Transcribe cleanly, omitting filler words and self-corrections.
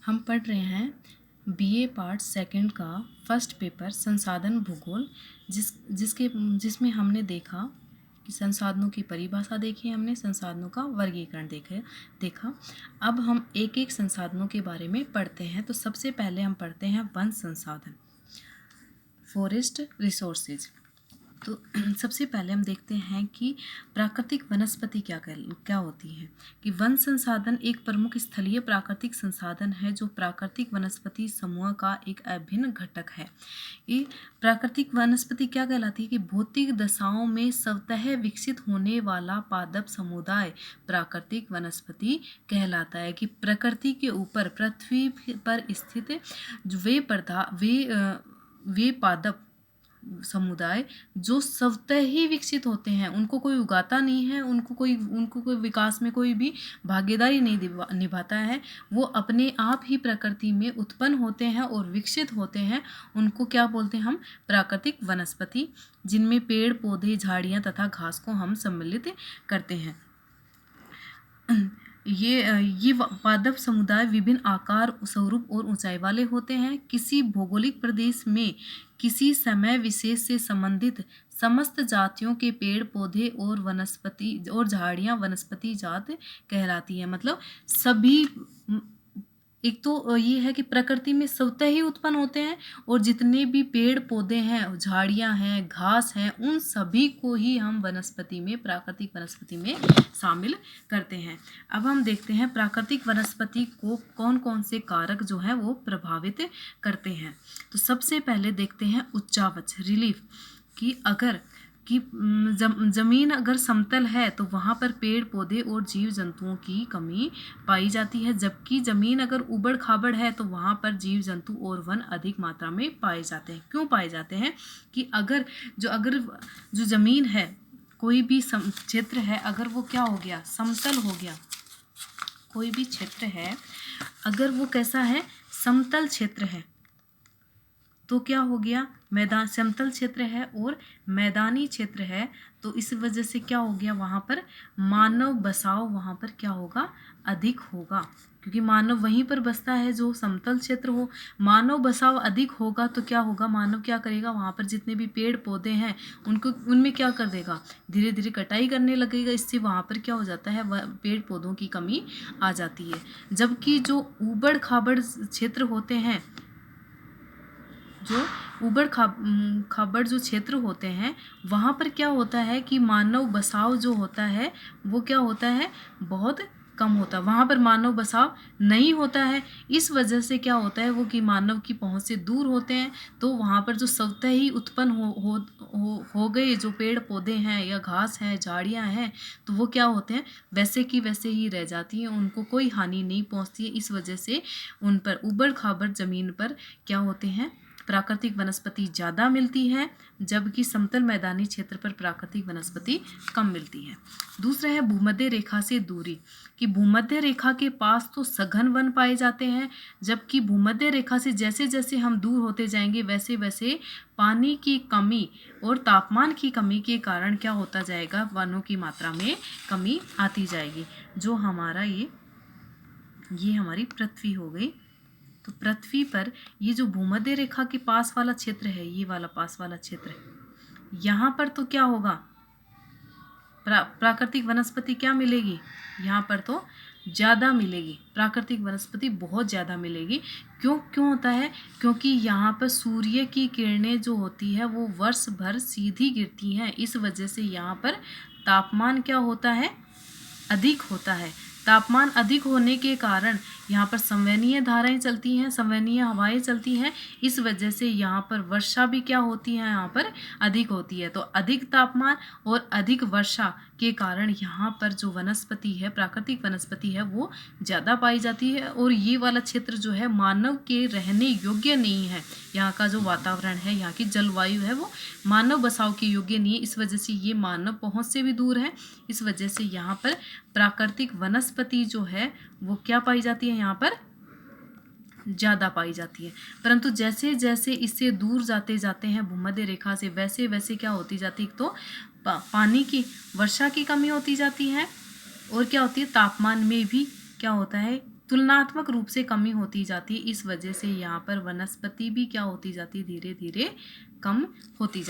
हम पढ़ रहे हैं बीए पार्ट सेकंड का फर्स्ट पेपर संसाधन भूगोल जिसमें हमने देखा कि संसाधनों की परिभाषा देखी, हमने संसाधनों का वर्गीकरण देखा। अब हम एक एक संसाधनों के बारे में पढ़ते हैं। तो सबसे पहले हम पढ़ते हैं वन संसाधन, फॉरेस्ट रिसोर्सेज। तो सबसे पहले हम देखते हैं कि प्राकृतिक वनस्पति क्या होती है। कि वन संसाधन एक प्रमुख स्थलीय प्राकृतिक संसाधन है जो प्राकृतिक वनस्पति समूह का एक अभिन्न घटक है। ये प्राकृतिक वनस्पति क्या कहलाती है कि भौतिक दशाओं में स्वतः विकसित होने वाला पादप समुदाय प्राकृतिक वनस्पति कहलाता है। कि प्रकृति के ऊपर पृथ्वी पर स्थित वे पादप समुदाय जो स्वतः ही विकसित होते हैं, उनको कोई उगाता नहीं है, उनको कोई विकास में कोई भी भागीदारी नहीं निभाता है, वो अपने आप ही प्रकृति में उत्पन्न होते हैं और विकसित होते हैं। उनको क्या बोलते हैं हम? प्राकृतिक वनस्पति, जिनमें पेड़ पौधे झाड़ियाँ तथा घास को हम सम्मिलित करते हैं। ये पादप समुदाय विभिन्न आकार, स्वरूप और ऊंचाई वाले होते हैं। किसी भौगोलिक प्रदेश में किसी समय विशेष से संबंधित समस्त जातियों के पेड़ पौधे और वनस्पति और झाड़ियाँ वनस्पति जात कहलाती है। मतलब सभी, एक तो ये है कि प्रकृति में स्वतः ही उत्पन्न होते हैं और जितने भी पेड़ पौधे हैं, झाड़ियाँ हैं, घास हैं, उन सभी को ही हम वनस्पति में, प्राकृतिक वनस्पति में शामिल करते हैं। अब हम देखते हैं प्राकृतिक वनस्पति को कौन कौन से कारक जो हैं वो प्रभावित करते हैं। तो सबसे पहले देखते हैं उच्चावच, रिलीफ। कि जमीन अगर समतल है तो वहाँ पर पेड़ पौधे और जीव जंतुओं की कमी पाई जाती है, जबकि जमीन अगर उबड़ खाबड़ है तो वहाँ पर जीव जंतु और वन अधिक मात्रा में पाए जाते हैं। क्यों पाए जाते हैं? कि अगर जो जमीन है, कोई भी क्षेत्र है, अगर वो क्या हो गया, समतल हो गया, कोई भी क्षेत्र है अगर वो कैसा है, समतल क्षेत्र है, तो क्या हो गया, मैदान समतल क्षेत्र है और मैदानी क्षेत्र है, तो इस वजह से क्या हो गया, वहाँ पर मानव बसाव वहाँ पर क्या होगा, अधिक होगा, क्योंकि मानव वहीं पर बसता है जो समतल क्षेत्र हो। मानव बसाव अधिक होगा तो क्या होगा, मानव क्या करेगा, वहाँ पर जितने भी पेड़ पौधे हैं उनमें क्या कर देगा, धीरे धीरे कटाई करने लगेगा। इससे वहाँ पर क्या हो जाता है, पेड़ पौधों की कमी आ जाती है। जबकि जो ऊबड़ खाबड़ क्षेत्र होते हैं, जो ऊबड़ खाबड़ जो क्षेत्र होते हैं, वहाँ पर क्या होता है कि मानव बसाव जो होता है वो क्या होता है, बहुत कम होता है। वहाँ पर मानव बसाव नहीं होता है। इस वजह से क्या होता है, वो कि मानव की पहुँच से दूर होते हैं, तो वहाँ पर जो स्वतः ही उत्पन्न हो गए जो पेड़ पौधे हैं या घास हैं, झाड़ियाँ हैं, तो वो क्या होते हैं, वैसे की वैसे ही रह जाती हैं, उनको कोई हानि नहीं पहुँचती है। इस वजह से उन पर ऊबड़ खाबड़ ज़मीन पर क्या होते हैं, प्राकृतिक वनस्पति ज़्यादा मिलती है, जबकि समतल मैदानी क्षेत्र पर प्राकृतिक वनस्पति कम मिलती है। दूसरा है भूमध्य रेखा से दूरी। कि भूमध्य रेखा के पास तो सघन वन पाए जाते हैं, जबकि भूमध्य रेखा से जैसे जैसे हम दूर होते जाएंगे वैसे वैसे पानी की कमी और तापमान की कमी के कारण क्या होता जाएगा, वनों की मात्रा में कमी आती जाएगी। जो हमारा ये हमारी पृथ्वी हो गई। तो पृथ्वी पर ये जो भूमध्य रेखा के पास वाला क्षेत्र है, ये वाला पास वाला क्षेत्र है, यहाँ पर तो क्या होगा, प्राकृतिक वनस्पति क्या मिलेगी, यहाँ पर तो ज़्यादा मिलेगी, प्राकृतिक वनस्पति बहुत ज़्यादा मिलेगी। क्यों होता है, क्योंकि यहाँ पर सूर्य की किरणें जो होती है वो वर्ष भर सीधी गिरती हैं। इस वजह से यहाँ पर तापमान क्या होता है, अधिक होता है। तापमान अधिक होने के कारण यहाँ पर संवहनीय धाराएं चलती हैं, संवहनीय हवाएं चलती हैं। इस वजह से यहाँ पर वर्षा भी क्या होती है, यहाँ पर अधिक होती है। तो अधिक तापमान और अधिक वर्षा के कारण यहाँ पर जो वनस्पति है, प्राकृतिक वनस्पति है, वो ज़्यादा पाई जाती है। और ये वाला क्षेत्र जो है मानव के रहने योग्य नहीं है। यहाँ का जो वातावरण है, यहाँ की जलवायु है, वो मानव बसाव के योग्य नहीं है। इस वजह से ये मानव पहुँच से भी दूर है। इस वजह से यहाँ पर प्राकृतिक वनस्पति जो है वो क्या पाई जाती है, यहाँ पर ज़्यादा पाई जाती है। परंतु जैसे जैसे इससे दूर जाते हैं भूमध्य रेखा से, वैसे वैसे क्या होती जाती है, तो पानी की, वर्षा की कमी होती जाती है, और क्या होती है, तापमान में भी क्या होता है, तुलनात्मक रूप से कमी होती जाती है। इस वजह से यहाँ पर वनस्पति भी क्या होती जाती है, धीरे धीरे कम होती जाती है।